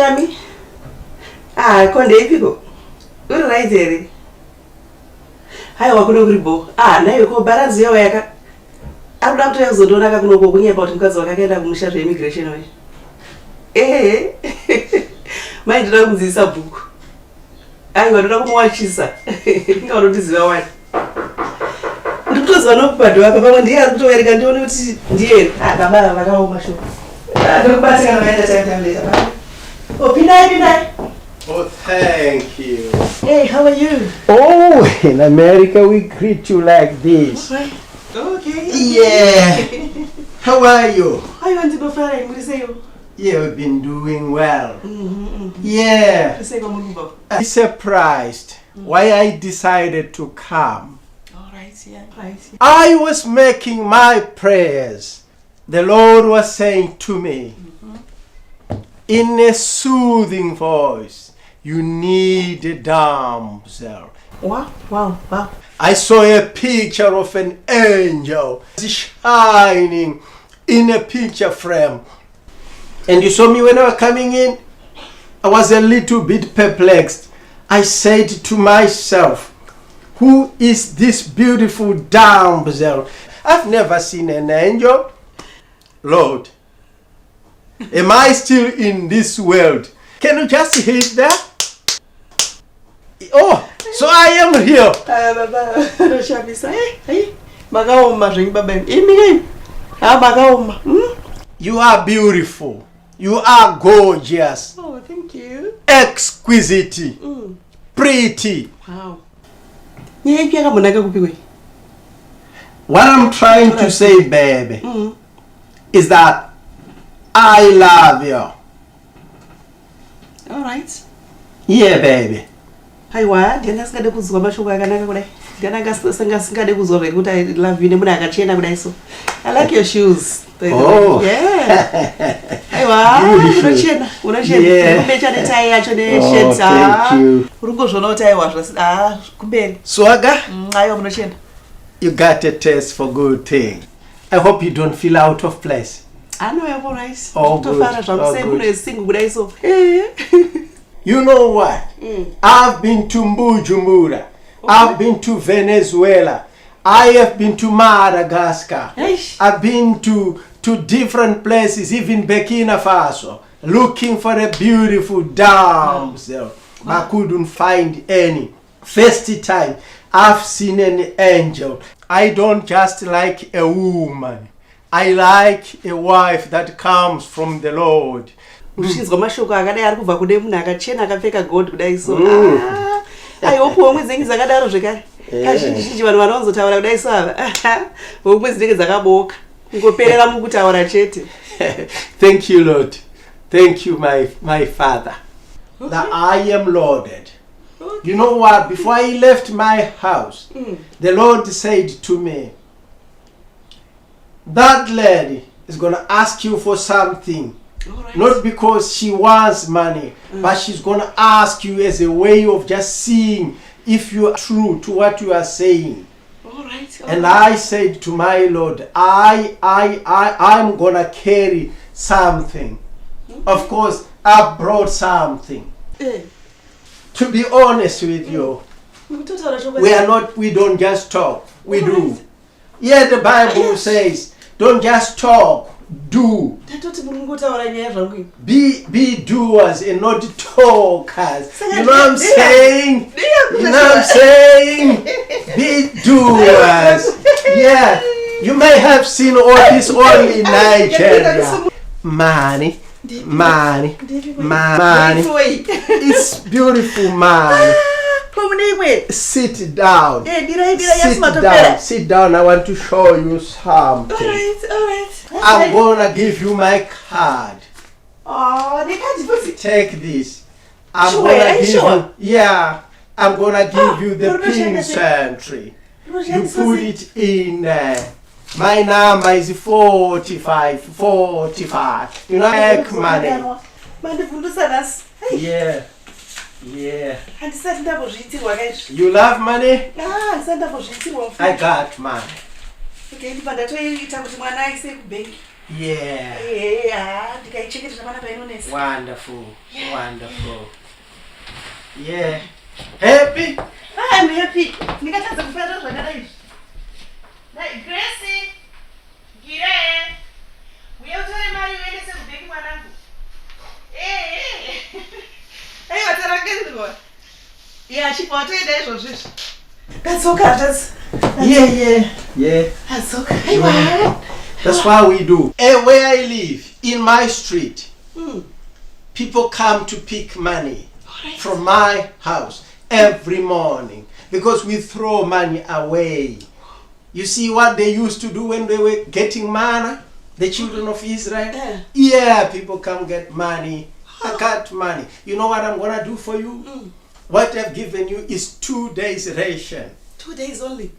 Shami? Ah, konde ipiko. Uri right here. Hai wakuno kuribo. Ah, nayo ko balance yawo yaka. Akuda kuti yakuzondonaka kunoko kunyeba kuti mkazi wakakaenda kumusha immigration we. Mai ndinoda kunzisa bhuku. Ai wanoda kumwachisa. Ndingaunodiziva wani. Ndikutoziva nokubhadha apa pamwe ndiye ari kutovereka ndione kuti ndiye. Ah, baba vakaoma shoko. Ndikubatsira vaenda time later. Oh, Pinai. Oh, thank you. Hey, how are you? Oh, in America we greet you like this. Okay. Yeah. How are you? How you want to go flying? What do you say? Yeah, we've been doing well. Yeah. I'm surprised why I decided to come. All right, yeah. Right. I was making my prayers. The Lord was saying to me in a soothing voice, you need a damsel. Wow. I saw a picture of an angel shining in a picture frame. And you saw me when I was coming in? I was a little bit perplexed. I said to myself, who is this beautiful damsel? I've never seen an angel. Lord, am I still in this world? Can you just hit that? Oh, so I am here. You are beautiful. You are gorgeous. Oh, thank you. Exquisite. Pretty. Wow. What I'm trying to say, baby, is that I love you. All right. Yeah, baby. Hi, what? Diana skade kuzwa mashoko akanaka kudai. Diana ngade kuzwa kuti I love you nemuna akachena kudai so. I like your shoes. Oh. Yeah. Aiwa, unachena. Yeah. Kumecha netai yacho ne Oh, shades. thank you. Urungozvona kuti aiwa kumberi. Swaga, Aiwa munachena. you got a taste for good things. I hope you don't feel out of place. I know you're all right. Oh, good. Oh, good. You know what? I've been to Bujumbura. Okay. I've been to Venezuela. I have been to Madagascar. Eish. I've been to different places, even Burkina Faso, looking for a beautiful damsel. I couldn't find any. First time I've seen an angel. I don't just like a woman. I like a wife that comes from the Lord. Ushinzwa mashoko akadai ari kubva kune munhu akachena akapfeka gold kudai so. Aiwopuwo mwedzi dzinenge dzakadaro zvekare. Kazhinji vanhu vanozotaura kudai so ava. Mwedzi dzinenge dzakaboka. Kungoperera mukutaura chete. Thank you, Lord. Thank you, my Father. That I am loaded. Okay. You know what? Before I left my house, the Lord said to me, that lady is going to ask you for something. Right. Not because she wants money, but she's going to ask you as a way of just seeing if you are true to what you are saying. All right. And I said to my Lord, I'm going to carry something. Of course, I brought something. To be honest with you, we don't just talk, we do. Yeah, the Bible says, don't just talk, do. Be doers and not talkers. You know what I'm saying? You know what I'm saying? Be doers. Yeah, you may have seen all this only in Nigeria. Money. It's beautiful, man. Sit down. Sit down. I want to show you something. All right. I'm gonna give you my card. Oh, take this. I'm gonna give you the pin century. You put it in there. My number is 45. You know, make money. Yeah. You love money? Ah, I got money. Okay, ndipandatoita kuti mwana aise kubhengi. Yeah. Ndikaichengeta zvakanaka painonesa. Wonderful. Wonderful. Yeah. Happy? I'm happy. Ndikatadza kufanira zvakadai izvi. Gracie. Gire. Uye utore mari uendese kubhengi mwanangu. Hey, watarangendwa. Yeah, chipotoenda izvozvo. That's okay, Yeah. That's okay. Hey, what? That's what we do. Where I live, in my street, people come to pick money from my house every morning because we throw money away. You see what they used to do when they were getting manna? The children of Israel? Yeah, people come get money. I got money. You know what I'm going to do for you? What I've given you is 2 days ration. 2 days only?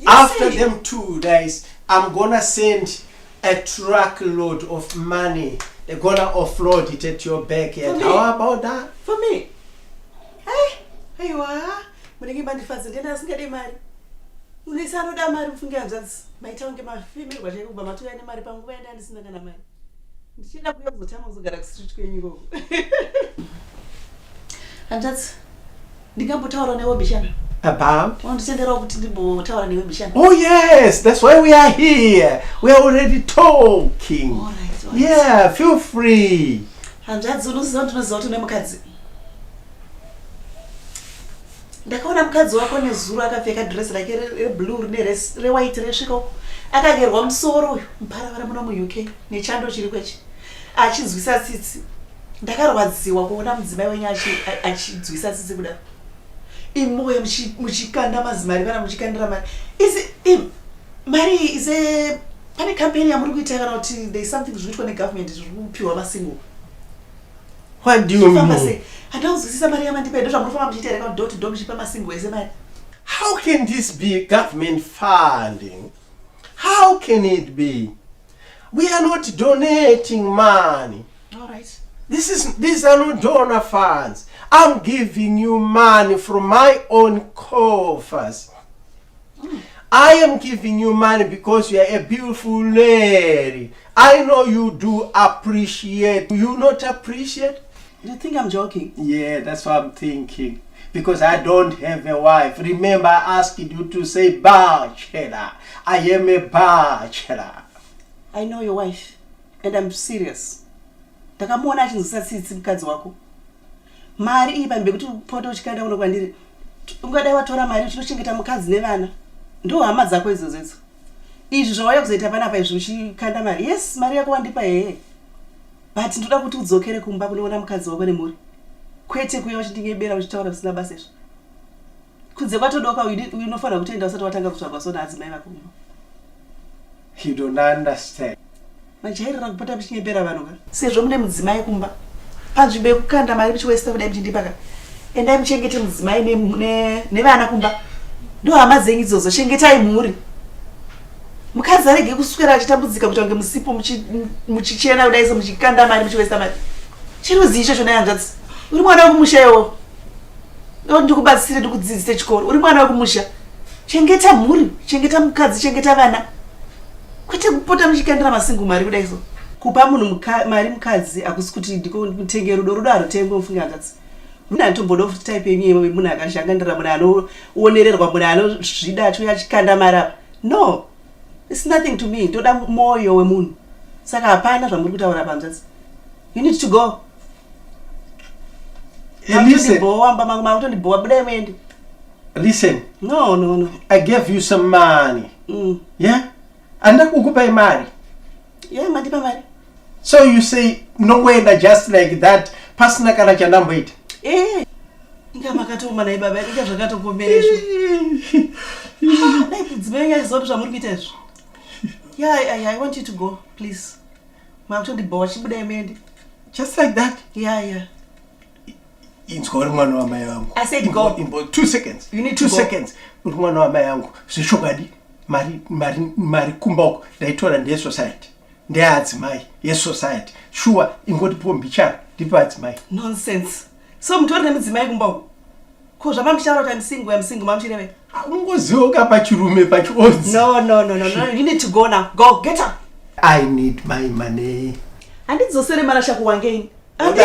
After them 2 days, I'm going to send a truckload of money. They're going to offload it at your backyard. How about that? For me? Hey, what? Munenge mandifazi ndena asingade mari. Unesa anoda mari ufunge hanzvadzi. Maita unge mafemerwa chaiwo kubva matoya nemari panguva yenda ndisina kana mari. Ndichida kuya kuzotama kuzogara kustreet kwenyu ikoko. Hanzvadzi, ndingambotaura newe bishana. About? Oh yes, that's why we are here. We are already talking. All right. Yeah, feel free. Ndakaona mukadzi wako nezuro akapfeka dress rake reblue rewhite resvika akagerwa musoro uyu muparavara muno muUK nechando chiri kwechi achizwisa tsitsi. Ndakarwadziwa kuona mudzimai wenyu achidzwisa tsitsi kudaro. Imoya muchikanda mazimari vana muchikandira mari. Mari is a pane campaign yamuri kuita kana kuti there is something zvinoitwa negovernment zvinopiwa masingo. What do you mean? Handazwisisa mari yamandipa ndo zvamurofamba muchiita reka door to door muchipa masingo ese mari. How can this be government funding? How can it be? We are not donating money. All right. These are not donor funds. I'm giving you money from my own coffers. I am giving you money because you are a beautiful lady. I know you do appreciate. Do you not appreciate? You think I'm joking? Yeah, that's what I'm thinking. Because I don't have a wife. Remember, I asked you to say bachelor. I am a bachelor. I know your wife, and I'm serious. Ndakamuona achinzwisa tsitsi mukadzi wako. Mari iyi pambe kuti upote uchikanda uno kwandiri. Ungadai watora mari uchinochengeta mukadzi nevana. Ndo hama dzako idzodzo. Izvi zvawaya kuzoita panapa izvi uchikanda mari. Yes, mari yako wandipa hehe. But ndoda kuti udzokere kumba kunoona mukadzi wako nemhuri. Kwete kuya uchindingebera uchitaura zvisina basa izvo. Kunze kwatodoka unofanira kutoenda usati watanga kutsvagwa sona adzimai vako. You don't understand. Majairira kupota muchingebera vanhu ka. Sezvo mune mudzimai kumba. Panzvimbo yekukanda mari muchiwesta kudai muchindipaka. Endai muchengete mudzimai nevana kumba. Ndo hama dzenyu idzodzo chengetai mhuri. Mukadzi arege kuswera achitambudzika kuti wange musipo muchichena kudai so muchikanda mari muchiwesta mari. Chiruzi icho chona hanzvadzi. Uri mwana wekumusha iwo. Ndo ndikubatsire ndikudzidzise chikoro. Uri mwana wekumusha. Chengeta mhuri, chengeta mukadzi, chengeta vana. Kwete kupota muchikandira masingo mari kudai so. Kupa munhu mari mukadzi akusi kuti ndikutenge rudo harutengwe mufunga hanzvadzi. Muna ntomboda kuti type yenyu munhu akashangandira munhu anoonererwa munhu anozvida achiuya achikanda mari apa. No. It's nothing to me. Ndoda moyo wemunhu. Saka hapana zvamuri kutaura panzvadzi. You need to go. Listen. No. I gave you some money. Yeah? And ukupa mari. Yeah, mandipa mari. So you say no way that just like that pasina kana chanamboita. Ingamakatoma naye baba ika zvakatopomereshwa. Naye kudzimenga izvo zvamuri kuita izvo. Yeah, I want you to go, please. Makutondibowa chibuda emendi. Just like that? Yeah. Inzwa mwana wa mai yangu. I said go. In 2 seconds. You need 2 to seconds. Uri mwana wa mai yangu. Zvishogadi. Mari kumboko ndaitora ndeye society. Ndeye adzimai yesociety. Sure ingoti pombi chara ndipa adzimai. Nonsense. So mutori nemudzimai kumboko. Ko zvamamshara kuti I'm single mamshire. Ungoziwa pachirume pachiodzi. No. You need to go now. Go, get up. I need my money. Handidzosere Marasha kuwangeni.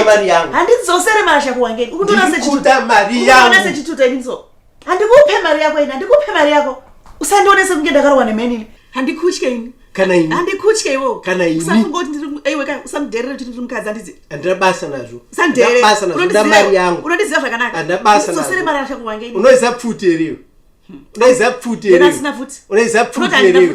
Mari yangu. Handidzosere Marasha kuwangeni. Ndikuda mari yangu. Unoona sechituta inso. Handikupe mari yako ina, handikupe mari yako. Usandionese kunge ndakarowa nemenini. Handikutye ini. Kana ini. Handikutye iwo. Kana ini. Usafungoti aiwe kai usamderere kuti ndiri mukadzi andizi. Andabasa nazvo. Sandere. Ndabasa nazvo. Ndamari yangu. Unondiziva zvakanaka. Andabasa nazvo. Ndizosere Marasha kuwangeni. Unoisa pfuti iriyo. Unoisa pfuti iriyo. Ndasina pfuti. Unoisa pfuti iriyo.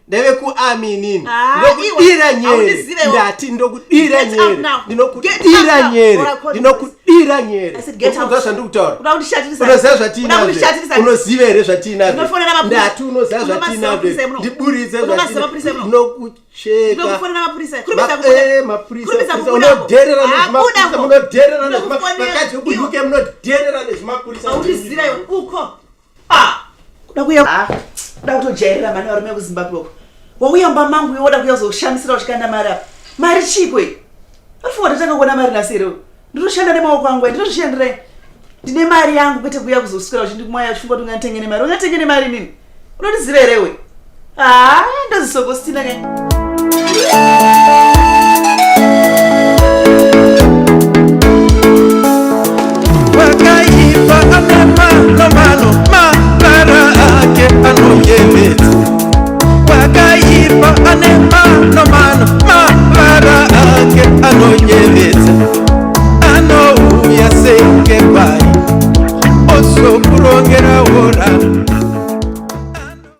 Ndeve kuami nini. Ndokudira nyere. Ndati ndokudira nyere. Ndinokudira nyere. Ndinokudira nyere. Unoziva zvandikutaura. Unoziva zvatinazvo. Unoziva here zvatinazvo. Ndati unoziva zvatinazvo. Ndiburitse zvatinazvo. Ndinokucheka. Mapurisa. Unodherera nezvimapurisa. Munodherera nezvimapurisa. Vakadzi vekuUK munodherera nezvimapurisa. Auziva iwe uko. Kuda kuya kuda kutojairira mani varume kuZimbabwe uko. Wauyamba mangu yoda kuyazoshamisira uchikanda mari apa. Mari chikwe. Afuwa tatanga kuona mari nasiro. Ndinoshanda nemaoko angu ndinozvishandira. Ndine mari yangu kwete kuya kuzoswera uchindimwaya uchifungwa kuti ungatengene mari. Ungatengene mari nini? Unondiziva here we? Ndozi Sokostina kai. Wakaipa amema lomalo marara ake anoyeme